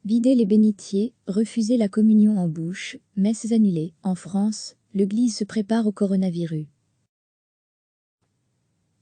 Vider les bénitiers, refuser la communion en bouche, messes annulées. En France, l'Église se prépare au coronavirus.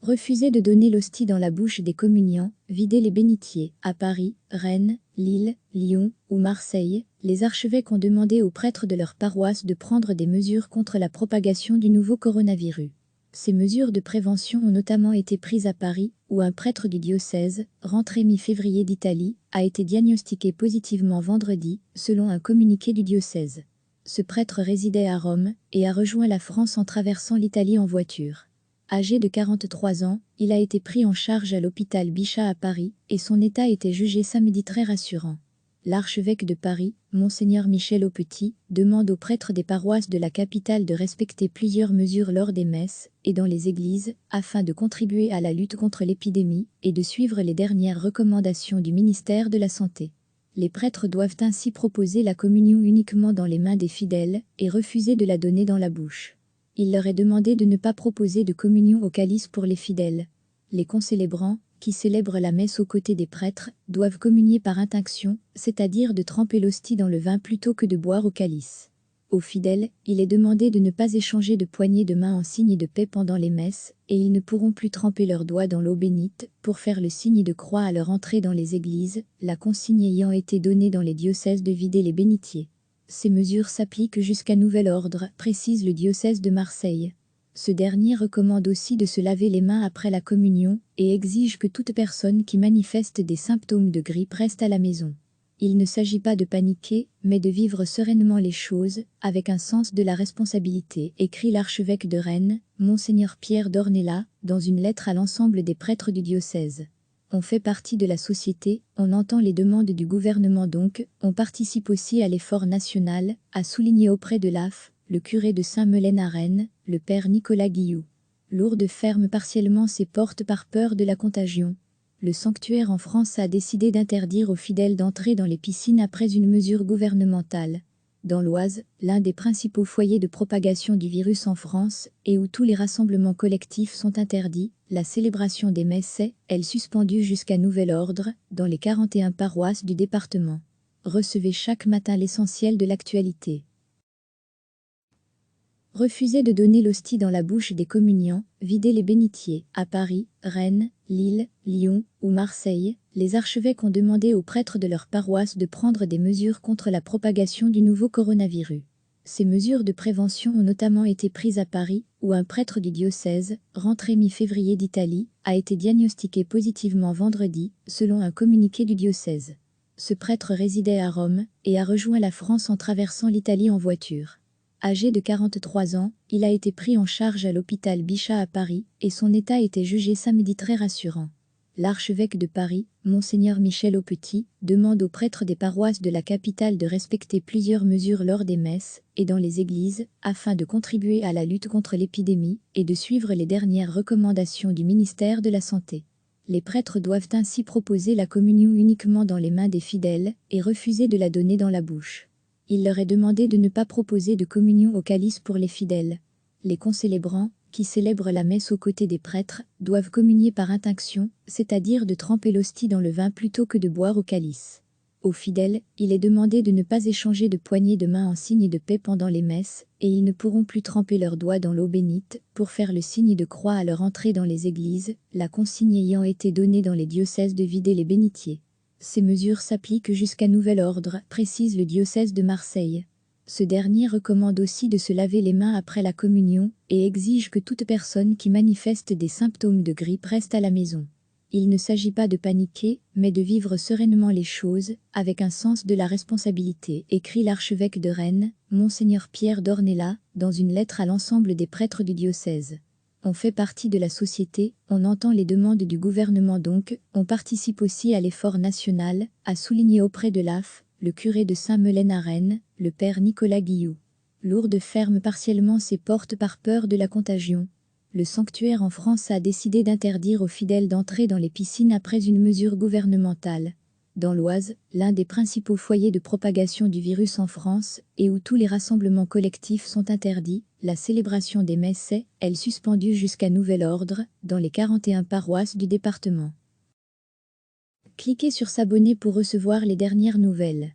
Refuser de donner l'hostie dans la bouche des communiants, vider les bénitiers. À Paris, Rennes, Lille, Lyon ou Marseille, les archevêques ont demandé aux prêtres de leur paroisse de prendre des mesures contre la propagation du nouveau coronavirus. Ces mesures de prévention ont notamment été prises à Paris, où un prêtre du diocèse, rentré mi-février d'Italie, a été diagnostiqué positivement vendredi, selon un communiqué du diocèse. Ce prêtre résidait à Rome et a rejoint la France en traversant l'Italie en voiture. Âgé de 43 ans, il a été pris en charge à l'hôpital Bichat à Paris et son état était jugé samedi très rassurant. L'archevêque de Paris, Monseigneur Michel Aupetit, demande aux prêtres des paroisses de la capitale de respecter plusieurs mesures lors des messes et dans les églises, afin de contribuer à la lutte contre l'épidémie et de suivre les dernières recommandations du ministère de la Santé. Les prêtres doivent ainsi proposer la communion uniquement dans les mains des fidèles et refuser de la donner dans la bouche. Il leur est demandé de ne pas proposer de communion au calice pour les fidèles. Les concélébrants, qui célèbrent la messe aux côtés des prêtres, doivent communier par intinction, c'est-à-dire de tremper l'hostie dans le vin plutôt que de boire au calice. Aux fidèles, il est demandé de ne pas échanger de poignées de main en signe de paix pendant les messes, et ils ne pourront plus tremper leurs doigts dans l'eau bénite pour faire le signe de croix à leur entrée dans les églises, la consigne ayant été donnée dans les diocèses de vider les bénitiers. Ces mesures s'appliquent jusqu'à nouvel ordre, précise le diocèse de Marseille. Ce dernier recommande aussi de se laver les mains après la communion et exige que toute personne qui manifeste des symptômes de grippe reste à la maison. Il ne s'agit pas de paniquer, mais de vivre sereinement les choses, avec un sens de la responsabilité, écrit l'archevêque de Rennes, Monseigneur Pierre d'Ornella, dans une lettre à l'ensemble des prêtres du diocèse. On fait partie de la société, on entend les demandes du gouvernement donc, on participe aussi à l'effort national, a souligné auprès de l'AF, le curé de Saint-Melaine à Rennes, le père Nicolas Guilloux. Lourdes ferme partiellement ses portes par peur de la contagion. Le sanctuaire en France a décidé d'interdire aux fidèles d'entrer dans les piscines après une mesure gouvernementale. Dans l'Oise, l'un des principaux foyers de propagation du virus en France, et où tous les rassemblements collectifs sont interdits, la célébration des messes est, elle, suspendue jusqu'à nouvel ordre, dans les 41 paroisses du département. Recevez chaque matin l'essentiel de l'actualité. Refuser de donner l'hostie dans la bouche des communiants, vider les bénitiers. À Paris, Rennes, Lille, Lyon ou Marseille, les archevêques ont demandé aux prêtres de leur paroisse de prendre des mesures contre la propagation du nouveau coronavirus. Ces mesures de prévention ont notamment été prises à Paris, où un prêtre du diocèse, rentré mi-février d'Italie, a été diagnostiqué positivement vendredi, selon un communiqué du diocèse. Ce prêtre résidait à Rome et a rejoint la France en traversant l'Italie en voiture. Âgé de 43 ans, il a été pris en charge à l'hôpital Bichat à Paris et son état était jugé samedi très rassurant. L'archevêque de Paris, Monseigneur Michel Aupetit, demande aux prêtres des paroisses de la capitale de respecter plusieurs mesures lors des messes et dans les églises, afin de contribuer à la lutte contre l'épidémie et de suivre les dernières recommandations du ministère de la Santé. Les prêtres doivent ainsi proposer la communion uniquement dans les mains des fidèles et refuser de la donner dans la bouche. Il leur est demandé de ne pas proposer de communion au calice pour les fidèles. Les concélébrants, qui célèbrent la messe aux côtés des prêtres, doivent communier par intinction, c'est-à-dire de tremper l'hostie dans le vin plutôt que de boire au calice. Aux fidèles, il est demandé de ne pas échanger de poignées de main en signe de paix pendant les messes, et ils ne pourront plus tremper leurs doigts dans l'eau bénite pour faire le signe de croix à leur entrée dans les églises, la consigne ayant été donnée dans les diocèses de vider les bénitiers. Ces mesures s'appliquent jusqu'à nouvel ordre, précise le diocèse de Marseille. Ce dernier recommande aussi de se laver les mains après la communion et exige que toute personne qui manifeste des symptômes de grippe reste à la maison. Il ne s'agit pas de paniquer, mais de vivre sereinement les choses, avec un sens de la responsabilité, écrit l'archevêque de Rennes, Monseigneur Pierre d'Ornella, dans une lettre à l'ensemble des prêtres du diocèse. On fait partie de la société, on entend les demandes du gouvernement donc, on participe aussi à l'effort national, a souligné auprès de l'AF, le curé de Saint-Melaine à Rennes, le père Nicolas Guilloux. Lourdes ferme partiellement ses portes par peur de la contagion. Le sanctuaire en France a décidé d'interdire aux fidèles d'entrer dans les piscines après une mesure gouvernementale. Dans l'Oise, l'un des principaux foyers de propagation du virus en France, et où tous les rassemblements collectifs sont interdits, la célébration des messes est, elle, suspendue jusqu'à nouvel ordre, dans les 41 paroisses du département. Cliquez sur s'abonner pour recevoir les dernières nouvelles.